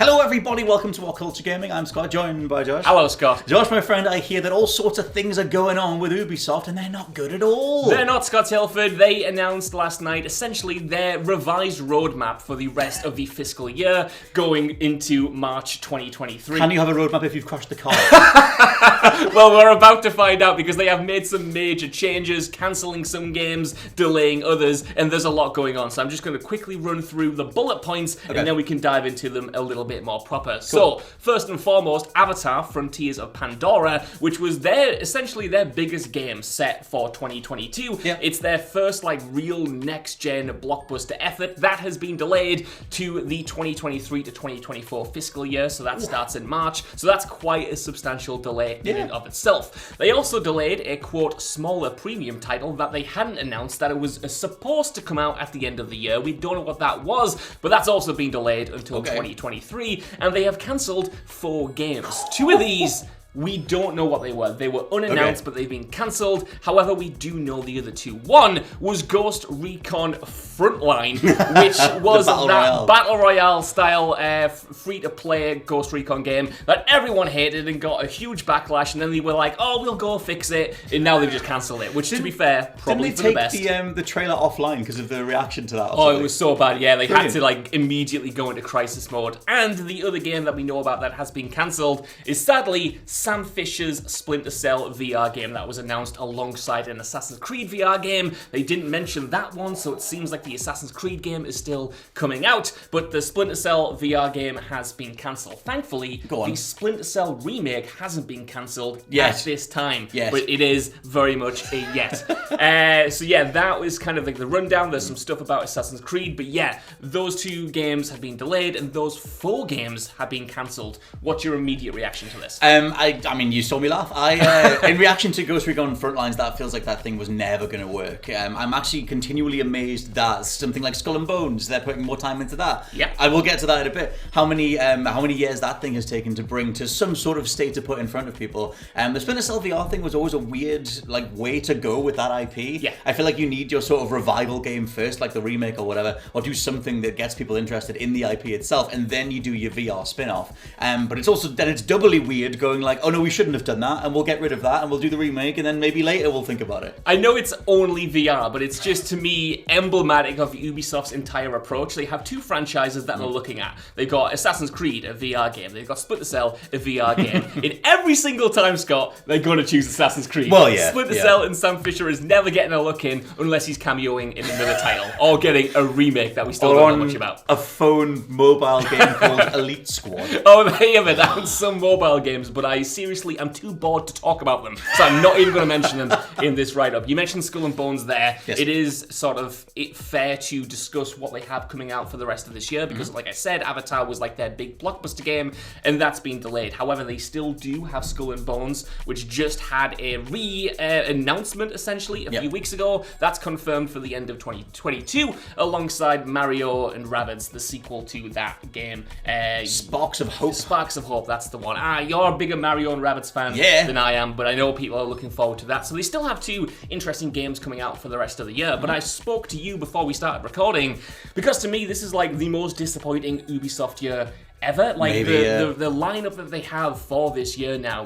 Hello everybody, welcome to WhatCulture Gaming. I'm Scott, joined by Josh. Hello, Scott. Josh, my friend, I hear that all sorts of things are going on with Ubisoft and they're not good at all. They're not, Scott Telford. They announced last night essentially their revised roadmap for the rest of the fiscal year going into March 2023. Can you have a roadmap if you've crashed the car? Well, we're about to find out because they have made some major changes, cancelling some games, delaying others, and there's a lot going on. So I'm just going to quickly run through the bullet points and then we can dive into them a little bit more proper. Cool. So, first and foremost, Avatar: Frontiers of Pandora, which was essentially their biggest game set for 2022. Yep. It's their first real next-gen blockbuster effort. That has been delayed to the 2023 to 2024 fiscal year, so that starts in March. So that's quite a substantial delay in and of itself. They also delayed a, quote, smaller premium title that they hadn't announced that it was supposed to come out at the end of the year. We don't know what that was, but that's also been delayed until 2023. And they have cancelled 4 games. 2 of these, we don't know what they were. They were unannounced, but they've been cancelled. However, we do know the other 2. One was Ghost Recon Frontline, which was that Battle Royale style free-to-play Ghost Recon game that everyone hated and got a huge backlash, and then they were like, oh, we'll go fix it, and now they've just cancelled it, which, to be fair, probably for the best. Didn't they take the trailer offline because of the reaction to that? Oh, it was so bad, yeah. They had to immediately go into crisis mode. And the other game that we know about that has been cancelled is, sadly, Sam Fisher's Splinter Cell VR game that was announced alongside an Assassin's Creed VR game. They didn't mention that one, so it seems like the Assassin's Creed game is still coming out, but the Splinter Cell VR game has been cancelled. Thankfully, the Splinter Cell remake hasn't been cancelled at this time, but it is very much a yet. So yeah, that was kind of the rundown. There's some stuff about Assassin's Creed, but yeah, those 2 games have been delayed and those 4 games have been cancelled. What's your immediate reaction to this? I mean, you saw me laugh. In reaction to Ghost Recon Frontlines, that feels like that thing was never going to work. I'm actually continually amazed that something like Skull and Bones, they're putting more time into that. Yeah, I will get to that in a bit. How many years that thing has taken to bring to some sort of state to put in front of people. The Splinter Cell VR thing was always a weird way to go with that IP. Yeah, I feel like you need your sort of revival game first, like the remake or whatever, or do something that gets people interested in the IP itself, and then you do your VR spin-off. But it's also then it's doubly weird going oh no, we shouldn't have done that, and we'll get rid of that, and we'll do the remake, and then maybe later we'll think about it. I know it's only VR, but it's just, to me, emblematic of Ubisoft's entire approach. They have 2 franchises that they're looking at. They've got Assassin's Creed, a VR game. They've got Splinter Cell, a VR game. In every single time, Scott, they're going to choose Assassin's Creed. Well, yeah. Splinter Cell and Sam Fisher is never getting a look in unless he's cameoing in another title, or getting a remake that we still don't know much about. A phone mobile game called Elite Squad. Oh, they have announced some mobile games, but I'm too bored to talk about them, so I'm not even going to mention them in this write-up. You mentioned Skull and Bones there. Yes. It is sort of fair to discuss what they have coming out for the rest of this year, because like I said, Avatar was their big blockbuster game, and that's been delayed. However, they still do have Skull and Bones, which just had a announcement essentially a few weeks ago. That's confirmed for the end of 2022, alongside Mario and Rabbids, the sequel to that game. Sparks of Hope. Sparks of Hope, that's the one. You're a bigger Mario and Rabbids fan than I am, but I know people are looking forward to that. So they still have 2 interesting games coming out for the rest of the year. But I spoke to you before we started recording, because to me this is the most disappointing Ubisoft year ever. The lineup that they have for this year now,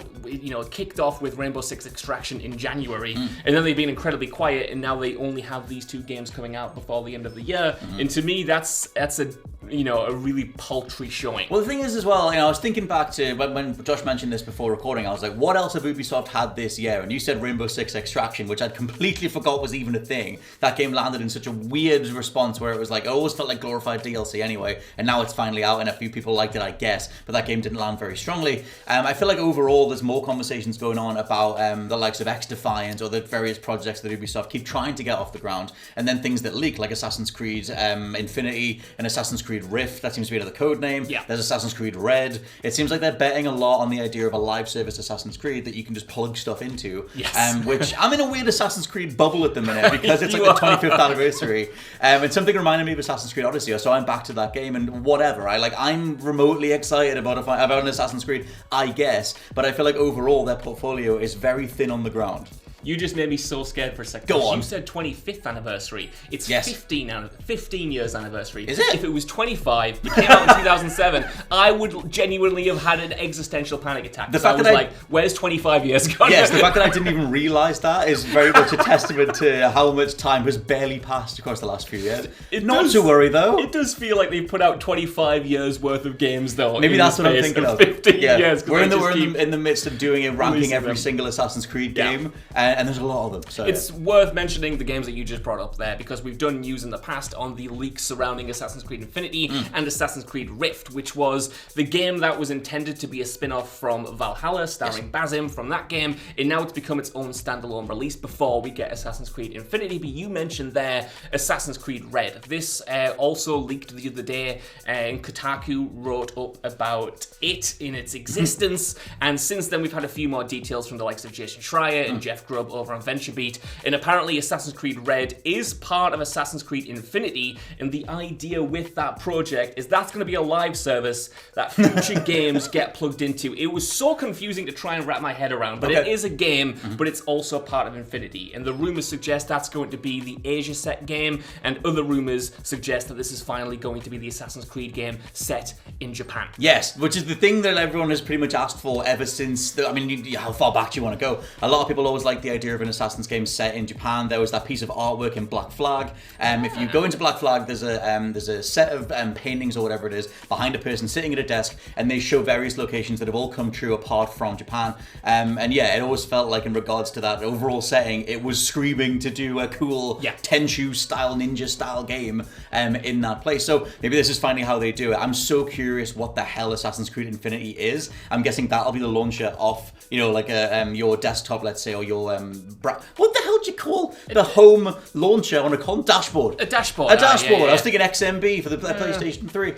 kicked off with Rainbow Six Extraction in January, and then they've been incredibly quiet, and now they only have these 2 games coming out before the end of the year. And to me, that's a really paltry showing. Well, the thing is as well, I was thinking back to when Josh mentioned this before recording. I was like, what else have Ubisoft had this year? And you said Rainbow Six Extraction, which I'd completely forgot was even a thing. That game landed in such a weird response where it was it always felt like glorified DLC anyway, and now it's finally out, and a few people liked it, I guess, but that game didn't land very strongly. I feel like overall there's more conversations going on about the likes of X-Defiant or the various projects that Ubisoft keep trying to get off the ground, and then things that leak, like Assassin's Creed Infinity and Assassin's Creed Rift. That seems to be another code name. Yeah. There's Assassin's Creed Red. It seems like they're betting a lot on the idea of a live service Assassin's Creed that you can just plug stuff into. Yes. Which I'm in a weird Assassin's Creed bubble at the minute because it's the 25th anniversary. And something reminded me of Assassin's Creed Odyssey, so I'm back to that game, and whatever. I'm remotely excited about an Assassin's Creed, I guess, but I feel like overall their portfolio is very thin on the ground. You just made me so scared for a second. Go on. You said 25th anniversary. It's Yes. 15 years anniversary. Is it? If it was 25, it came out in 2007, I would genuinely have had an existential panic attack. The fact I was that like, where's 25 years gone? Yes, the fact that I didn't even realise that is very much a testament to how much time has barely passed across the last few years. Not to worry, though. It does feel like they've put out 25 years worth of games, though. Maybe that's what I'm thinking of. 15 Yeah. years. We're in the midst of doing ranking releasing every them. single Assassin's Creed Yeah. game, and there's a lot of them. So It's worth mentioning the games that you just brought up there, because we've done news in the past on the leaks surrounding Assassin's Creed Infinity and Assassin's Creed Rift, which was the game that was intended to be a spin-off from Valhalla, starring Basim from that game, and now it's become its own standalone release before we get Assassin's Creed Infinity. But you mentioned there Assassin's Creed Red. This also leaked the other day, and Kotaku wrote up about it in its existence, and since then we've had a few more details from the likes of Jason Schreier and Jeff Grubb over on VentureBeat, and apparently Assassin's Creed Red is part of Assassin's Creed Infinity, and the idea with that project is that's going to be a live service that future games get plugged into. It was so confusing to try and wrap my head around, but it is a game, but it's also part of Infinity, and the rumors suggest that's going to be the Asia set game, and other rumors suggest that this is finally going to be the Assassin's Creed game set in Japan. yes, which is the thing that everyone has pretty much asked for ever since. How far back do you want to go? A lot of people always like the idea of an Assassin's game set in Japan. There was that piece of artwork in Black Flag. If you go into Black Flag, there's a set of paintings or whatever it is behind a person sitting at a desk, and they show various locations that have all come true apart from Japan. And yeah, it always felt like in regards to that overall setting, it was screaming to do a cool Tenchu style, ninja style game in that place. So maybe this is finally how they do it. I'm so curious what the hell Assassin's Creed Infinity is. I'm guessing that'll be the launcher off, like your desktop, let's say, or your what the hell do you call the home launcher on a dashboard? A dashboard. A dashboard. Yeah. I was thinking XMB for the PlayStation 3.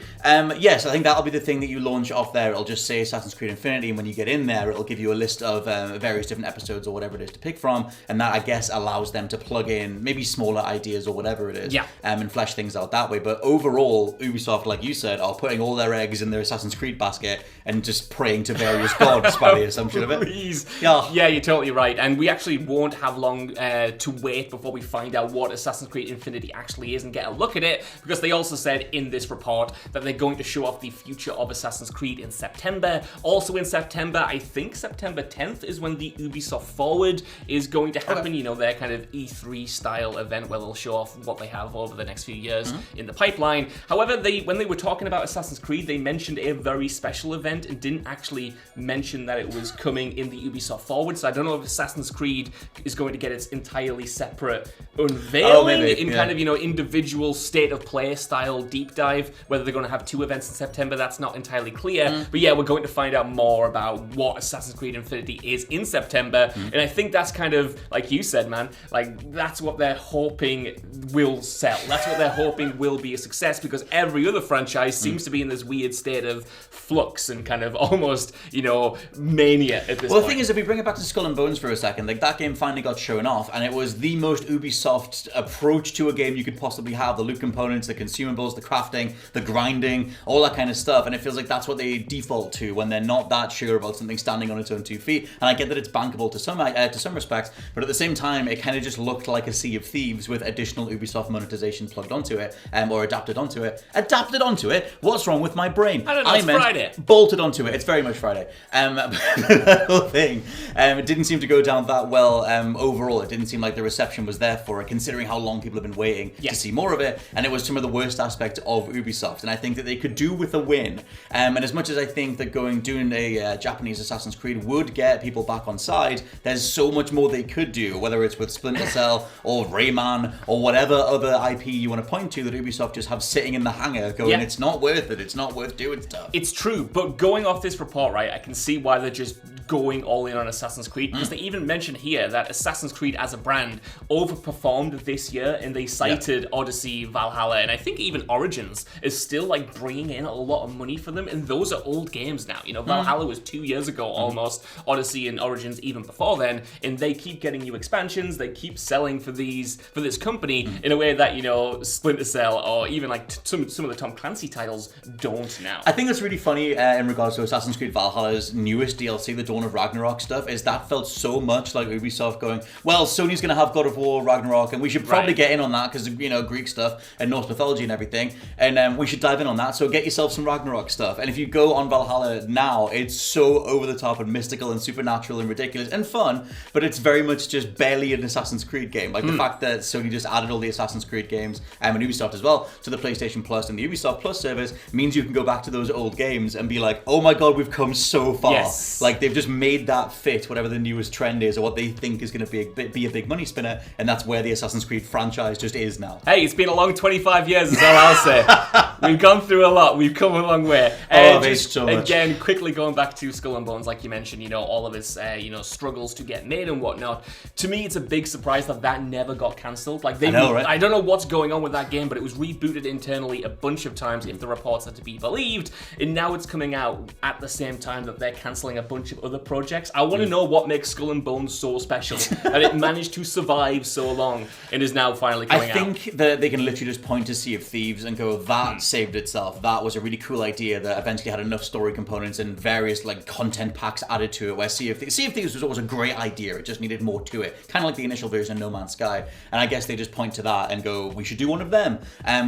Yes, I think that'll be the thing that you launch off there. It'll just say Assassin's Creed Infinity, and when you get in there, it'll give you a list of various different episodes or whatever it is to pick from, and that, I guess, allows them to plug in maybe smaller ideas or whatever it is, and flesh things out that way. But overall, Ubisoft, like you said, are putting all their eggs in their Assassin's Creed basket and just praying to various gods by the assumption of it. Please. Yeah, you're totally right. And we actually won't have long to wait before we find out what Assassin's Creed Infinity actually is and get a look at it, because they also said in this report that they're going to show off the future of Assassin's Creed in September. Also in September, I think September 10th is when the Ubisoft Forward is going to happen. You know, their kind of E3 style event where they'll show off what they have over the next few years in the pipeline. However, when they were talking about Assassin's Creed, they mentioned a very special event and didn't actually mention that it was coming in the Ubisoft Forward. So I don't know if Assassin's Creed is going to get its entirely separate unveiling kind of, individual state of play style deep dive. Whether they're going to have two events in September, that's not entirely clear. But yeah, we're going to find out more about what Assassin's Creed Infinity is in September. And I think that's kind of, like you said, man, like that's what they're hoping will sell. That's what they're hoping will be a success, because every other franchise seems to be in this weird state of flux and kind of almost, mania at this point. Well, the thing is, if we bring it back to Skull and Bones for a second, like that game finally got shown off, and it was the most Ubisoft approach to a game you could possibly have. The loot components, the consumables, the crafting, the grinding, all that kind of stuff. And it feels like that's what they default to when they're not that sure about something standing on its own 2 feet. And I get that it's bankable to some respects, but at the same time, it kind of just looked like a Sea of Thieves with additional Ubisoft monetization plugged onto it, or adapted onto it. Adapted onto it? What's wrong with my brain? I don't know, it's Friday. Bolted onto it. It's very much Friday. The whole thing, it didn't seem to go down that well overall. It didn't seem like the reception was there for it, considering how long people have been waiting to see more of it, and it was some of the worst aspects of Ubisoft, and I think that they could do with a win. And as much as I think that doing a Japanese Assassin's Creed would get people back on side, there's so much more they could do, whether it's with Splinter Cell or Rayman or whatever other IP you want to point to that Ubisoft just have sitting in the hangar going, it's not worth it, it's not worth doing stuff. It's true, but going off this report, right, I can see why they're just going all in on Assassin's Creed, because they even mentioned here that Assassin's Creed as a brand overperformed this year, and they cited Odyssey, Valhalla, and I think even Origins is still like bringing in a lot of money for them, and those are old games now. Valhalla was 2 years ago almost, Odyssey and Origins even before then, and they keep getting new expansions, they keep selling for this company in a way that, Splinter Cell or even like some of the Tom Clancy titles don't now. I think that's really funny in regards to Assassin's Creed Valhalla's newest DLC, the Dawn Dawn of Ragnarok stuff is that felt so much like Ubisoft going, well, Sony's going to have God of War Ragnarok, and we should probably get in on that because, Greek stuff and Norse mythology and everything, and we should dive in on that, so get yourself some Ragnarok stuff. And if you go on Valhalla now, it's so over the top and mystical and supernatural and ridiculous and fun, but it's very much just barely an Assassin's Creed game. Like the fact that Sony just added all the Assassin's Creed games, and Ubisoft as well, to the PlayStation Plus and the Ubisoft Plus service means you can go back to those old games and be like, oh my god, we've come so far. Yes. Like they've just made that fit whatever the newest trend is or what they think is going to be a big money spinner, and that's where the Assassin's Creed franchise just is now. Hey, it's been a long 25 years is all I'll say. We've gone through a lot. We've come a long way. Just so much. Again, quickly going back to Skull and Bones, like you mentioned, all of his struggles to get made and whatnot. To me, it's a big surprise that never got cancelled. Like I know, right? I don't know what's going on with that game, but it was rebooted internally a bunch of times, if the reports are to be believed, and now it's coming out at the same time that they're cancelling a bunch of other projects. I want to know what makes Skull and Bones so special that it managed to survive so long and is now finally coming out. I think that they can literally just point to Sea of Thieves and go, that saved itself. That was a really cool idea that eventually had enough story components and various content packs added to it, where Sea of Thieves was always a great idea. It just needed more to it. Kind of like the initial version of No Man's Sky. And I guess they just point to that and go, we should do one of them.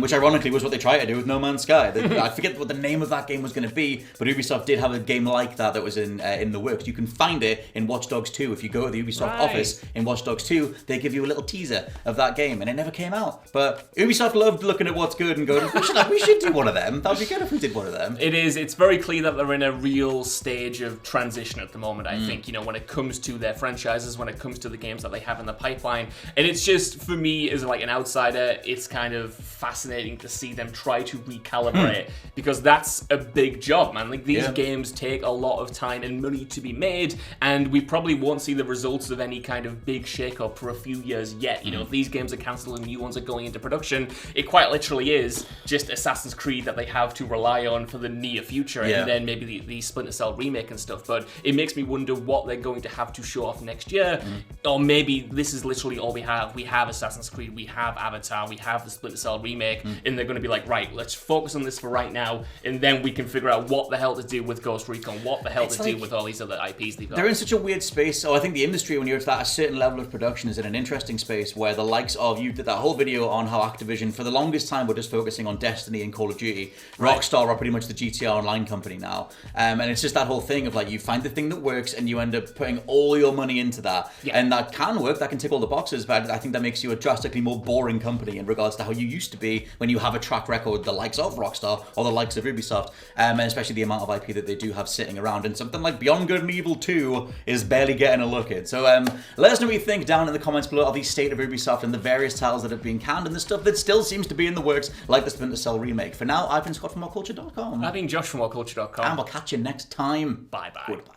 Which ironically was what they tried to do with No Man's Sky. I forget what the name of that game was going to be, but Ubisoft did have a game like that was in the works. You can find it in Watch Dogs 2. If you go to the Ubisoft office in Watch Dogs 2, they give you a little teaser of that game, and it never came out. But Ubisoft loved looking at what's good and going, we should do one of them. That would be good if we did one of them. It's very clear that they're in a real stage of transition at the moment, I think, when it comes to their franchises, when it comes to the games that they have in the pipeline. And it's just, for me, as like an outsider, it's kind of fascinating to see them try to recalibrate, because that's a big job, man. Like, these games take a lot of time and money to be made, and we probably won't see the results of any kind of big shake-up for a few years yet. If these games are cancelled and new ones are going into production, it quite literally is just Assassin's Creed that they have to rely on for the near future, and then maybe the Splinter Cell remake and stuff. But it makes me wonder what they're going to have to show off next year, or maybe this is literally all we have. We have Assassin's Creed, we have Avatar, we have the Splinter Cell remake, and they're going to be like, right, let's focus on this for right now, and then we can figure out what the hell to do with Ghost Recon, what the hell to do with all these other IPs they've got. They're in such a weird space. So I think the industry, when you're at that a certain level of production, is in an interesting space where the likes of, you did that whole video on how Activision for the longest time were just focusing on Destiny and Call of Duty. Rockstar are pretty much the GTA Online company now, and it's just that whole thing of you find the thing that works and you end up putting all your money into that, and that can work, that can tick all the boxes, but I think that makes you a drastically more boring company in regards to how you used to be when you have a track record the likes of Rockstar or the likes of Ubisoft, and especially the amount of IP that they do have sitting around, and something like Beyond Good and Evil 2 is barely getting a look at. So let us know what you think down in the comments below of the state of Ubisoft and the various titles that have been canned and the stuff that still seems to be in the works, like the Splinter Cell remake. For now, I've been Scott from WhatCulture.com. I've been Josh from WhatCulture.com. And we'll catch you next time. Bye-bye. Goodbye.